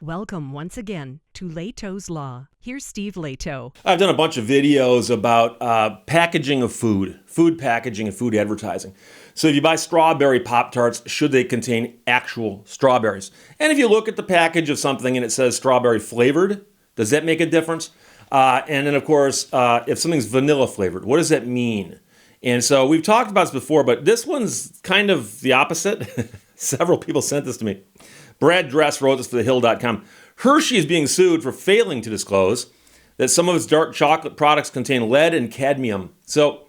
Welcome once again to Lehto's Law. Here's Steve Lehto. I've done a bunch of videos about packaging of food packaging and food advertising. So if you buy strawberry Pop-Tarts, should they contain actual strawberries? And if you look at the package of something and it says strawberry flavored, does that make a difference? And then, of course, if something's vanilla flavored, what does that mean? And so we've talked about this before, but this one's kind of the opposite. Several people sent this to me. Brad Dress wrote this for thehill.com. Hershey is being sued for failing to disclose that some of its dark chocolate products contain lead and cadmium. So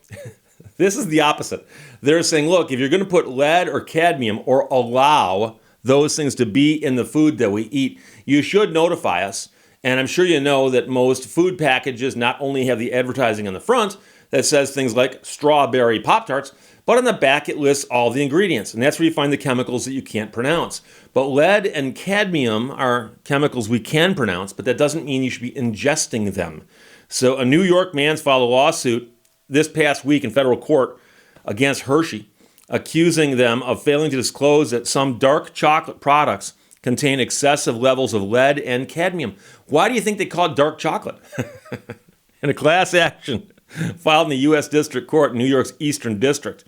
this is the opposite. They're saying, look, if you're going to put lead or cadmium or allow those things to be in the food that we eat, you should notify us. And I'm sure you know that most food packages not only have the advertising on the front that says things like strawberry Pop-Tarts, but on the back it lists all the ingredients. And that's where you find the chemicals that you can't pronounce. But lead and cadmium are chemicals we can pronounce, but that doesn't mean you should be ingesting them. So a New York man's filed a lawsuit this past week in federal court against Hershey, accusing them of failing to disclose that some dark chocolate products contain excessive levels of lead and cadmium. Why do you think they call it dark chocolate? In a class action filed in the U.S. District Court in New York's Eastern District,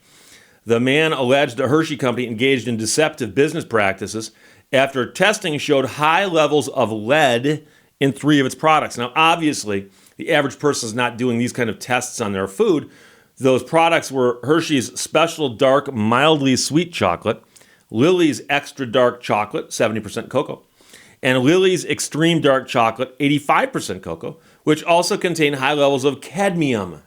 the man alleged the Hershey company engaged in deceptive business practices after testing showed high levels of lead in 3 of its products. Now, obviously, the average person is not doing these kind of tests on their food. Those products were Hershey's Special Dark Mildly Sweet Chocolate, Lily's Extra Dark Chocolate, 70% cocoa, and Lily's Extreme Dark Chocolate, 85% cocoa, which also contain high levels of cadmium.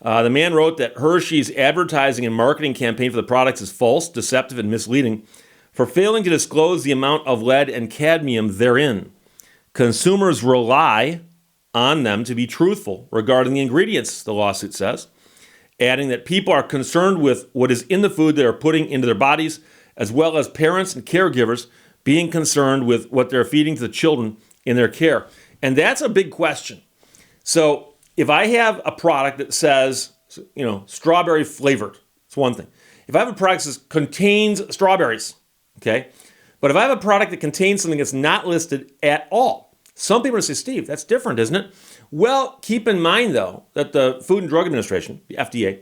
The man wrote that Hershey's advertising and marketing campaign for the products is false, deceptive, and misleading for failing to disclose the amount of lead and cadmium therein. Consumers rely on them to be truthful regarding the ingredients, the lawsuit says, adding that people are concerned with what is in the food they are putting into their bodies, as well as parents and caregivers being concerned with what they're feeding to the children in their care. And that's a big question. So if I have a product that says, strawberry flavored, it's one thing. If I have a product that says contains strawberries, okay? But if I have a product that contains something that's not listed at all, some people are going to say, Steve, that's different, isn't it? Well, keep in mind, though, that the Food and Drug Administration, the FDA,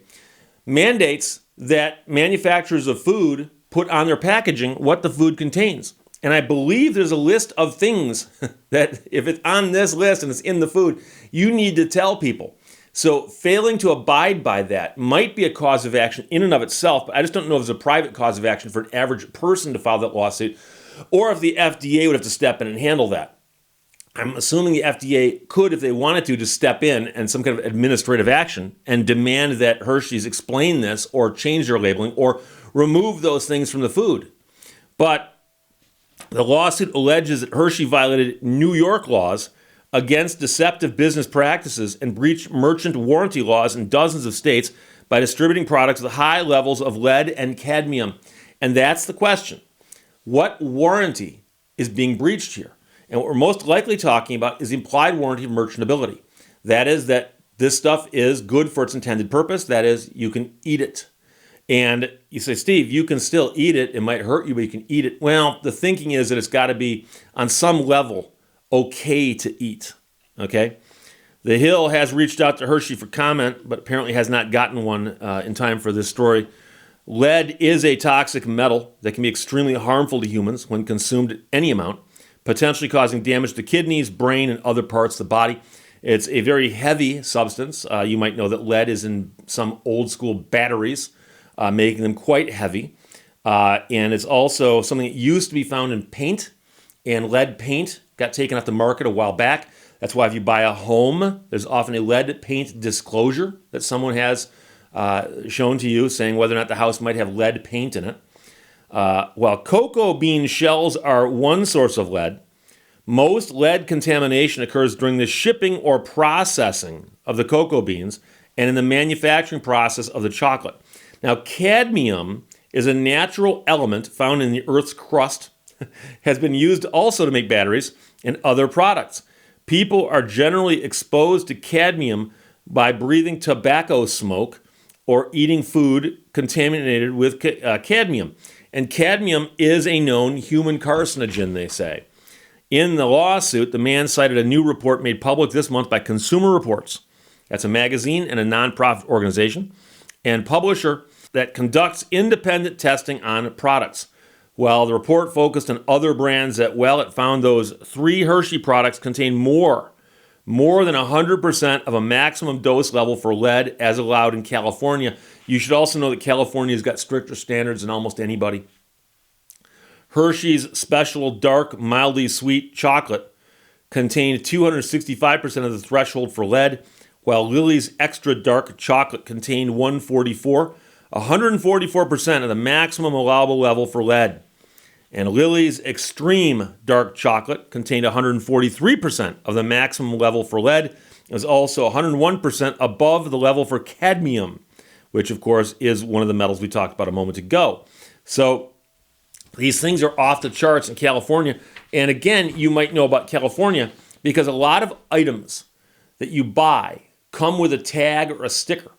mandates that manufacturers of food put on their packaging what the food contains. And I believe there's a list of things that if it's on this list and it's in the food, you need to tell people. So failing to abide by that might be a cause of action in and of itself, but I just don't know if it's a private cause of action for an average person to file that lawsuit, or if the FDA would have to step in and handle that. I'm assuming the FDA could, if they wanted to step in and some kind of administrative action and demand that Hershey's explain this or change their labeling or remove those things from the food. But the lawsuit alleges that Hershey violated New York laws against deceptive business practices and breached merchant warranty laws in dozens of states by distributing products with high levels of lead and cadmium. And that's the question. What warranty is being breached here? And what we're most likely talking about is the implied warranty of merchantability. That is that this stuff is good for its intended purpose. That is, you can eat it. And you say, Steve, you can still eat it. It might hurt you, but you can eat it. Well, the thinking is that it's got to be on some level okay to eat. Okay? The Hill has reached out to Hershey for comment, but apparently has not gotten one in time for this story. Lead is a toxic metal that can be extremely harmful to humans when consumed at any amount, potentially causing damage to kidneys, brain, and other parts of the body. It's a very heavy substance. You might know that lead is in some old school batteries, making them quite heavy. And it's also something that used to be found in paint, and lead paint got taken off the market a while back. That's why if you buy a home, there's often a lead paint disclosure that someone has shown to you, saying whether or not the house might have lead paint in it. While cocoa bean shells are one source of lead, most lead contamination occurs during the shipping or processing of the cocoa beans and in the manufacturing process of the chocolate. Now, cadmium is a natural element found in the Earth's crust, has been used also to make batteries and other products. People are generally exposed to cadmium by breathing tobacco smoke or eating food contaminated with cadmium. And cadmium is a known human carcinogen, they say. In the lawsuit, the man cited a new report made public this month by Consumer Reports. That's a magazine and a nonprofit organization and publisher that conducts independent testing on products. Well, the report focused on other brands that, well, it found those 3 Hershey products contain more than 100% of a maximum dose level for lead as allowed in California. You should also know that California's got stricter standards than almost anybody. Hershey's Special Dark Mildly Sweet Chocolate contained 265% of the threshold for lead, while Lily's Extra Dark Chocolate contained 144% of the maximum allowable level for lead. And Lily's Extreme Dark Chocolate contained 143% of the maximum level for lead. It was also 101% above the level for cadmium, which of course is one of the metals we talked about a moment ago. So these things are off the charts in California. And again, you might know about California because a lot of items that you buy come with a tag or a sticker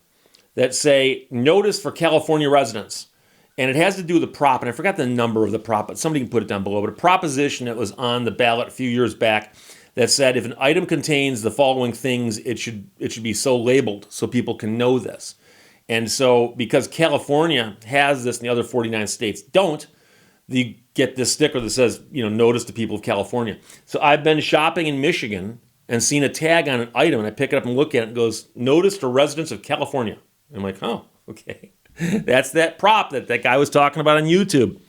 that say, notice for California residents. And it has to do with the prop, and I forgot the number of the prop, but somebody can put it down below. But a proposition that was on the ballot a few years back that said if an item contains the following things, it should be so labeled so people can know this. And so because California has this and the other 49 states don't, you get this sticker that says, notice to people of California. So I've been shopping in Michigan and seen a tag on an item, and I pick it up and look at it and it goes, notice to residents of California. And I'm like, oh, okay. That's that prop that guy was talking about on YouTube,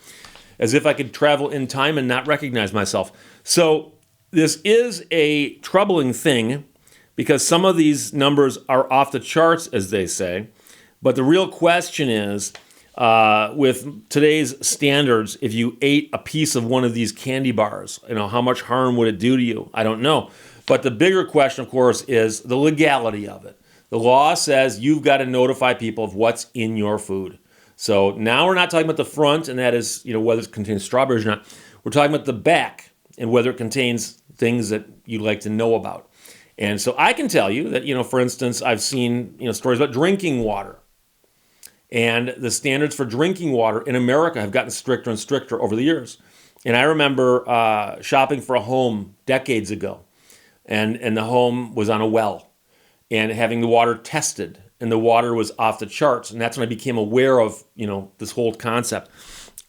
as if I could travel in time and not recognize myself. So this is a troubling thing because some of these numbers are off the charts, as they say. But the real question is, with today's standards, if you ate a piece of one of these candy bars, how much harm would it do to you? I don't know. But the bigger question, of course, is the legality of it. The law says you've got to notify people of what's in your food. So now we're not talking about the front, and that is, whether it contains strawberries or not. We're talking about the back and whether it contains things that you'd like to know about. And so I can tell you that, for instance, I've seen, stories about drinking water. And the standards for drinking water in America have gotten stricter and stricter over the years. And I remember shopping for a home decades ago, and the home was on a well. And having the water tested, and the water was off the charts. And that's when I became aware of, this whole concept.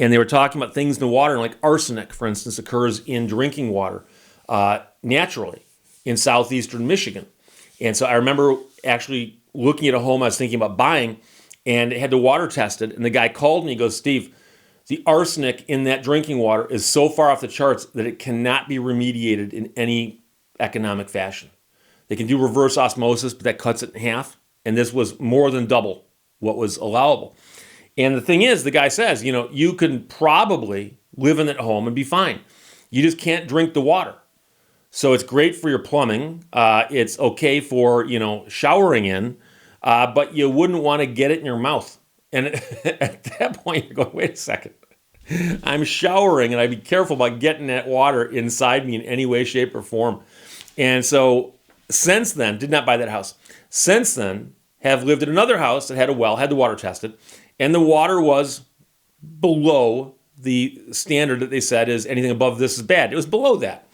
And they were talking about things in the water, like arsenic, for instance, occurs in drinking water naturally in southeastern Michigan. And so I remember actually looking at a home I was thinking about buying, and it had the water tested. And the guy called me, he goes, Steve, the arsenic in that drinking water is so far off the charts that it cannot be remediated in any economic fashion. They can do reverse osmosis, but that cuts it in half. And this was more than double what was allowable. And the thing is, the guy says, you can probably live in that home and be fine. You just can't drink the water. So it's great for your plumbing. It's okay for, showering in, but you wouldn't want to get it in your mouth. And at that point, you're going, wait a second. I'm showering, and I'd be careful about getting that water inside me in any way, shape, or form. And so since then, did not buy that house. Since then, have lived in another house that had a well, had the water tested, and the water was below the standard that they said is anything above this is bad. It was below that.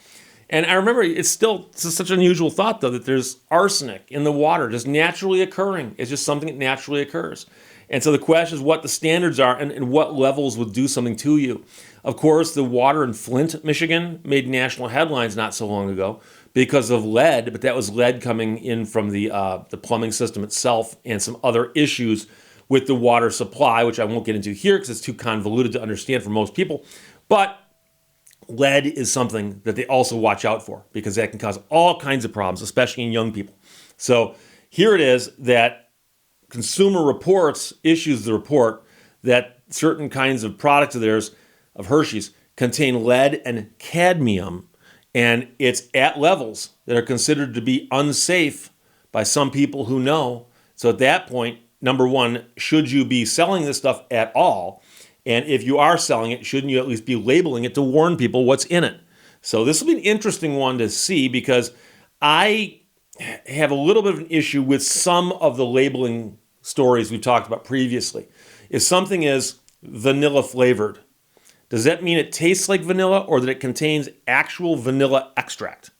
And I remember it's such an unusual thought, though, that there's arsenic in the water just naturally occurring. It's just something that naturally occurs. And so the question is what the standards are and what levels would do something to you. Of course, the water in Flint, Michigan, made national headlines not so long ago because of lead, but that was lead coming in from the plumbing system itself and some other issues with the water supply, which I won't get into here because it's too convoluted to understand for most people. But lead is something that they also watch out for because that can cause all kinds of problems, especially in young people. So here it is that Consumer Reports issues the report that certain kinds of products of theirs, of Hershey's, contain lead and cadmium, and it's at levels that are considered to be unsafe by some people who know. So at that point, number one, should you be selling this stuff at all? And if you are selling it, shouldn't you at least be labeling it to warn people what's in it? So this will be an interesting one to see because I have a little bit of an issue with some of the labeling stories we've talked about previously. If something is vanilla flavored, Does that mean it tastes like vanilla or that it contains actual vanilla extract?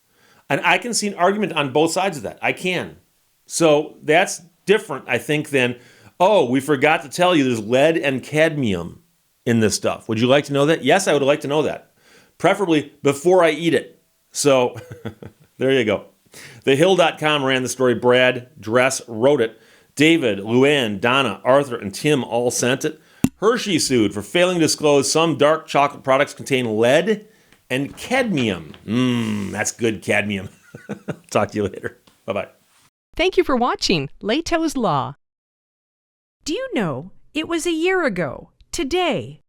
And I can see an argument on both sides of that. I can. So that's different, I think, than, oh, we forgot to tell you there's lead and cadmium in this stuff. Would you like to know that? Yes, I would like to know that. Preferably before I eat it. So there you go. TheHill.com ran the story. Brad Dress wrote it. David, Luann, Donna, Arthur, and Tim all sent it. Hershey sued for failing to disclose some dark chocolate products contain lead and cadmium. That's good cadmium. Talk to you later. Bye-bye. Thank you for watching Lehto's Law. Do you know it was a year ago today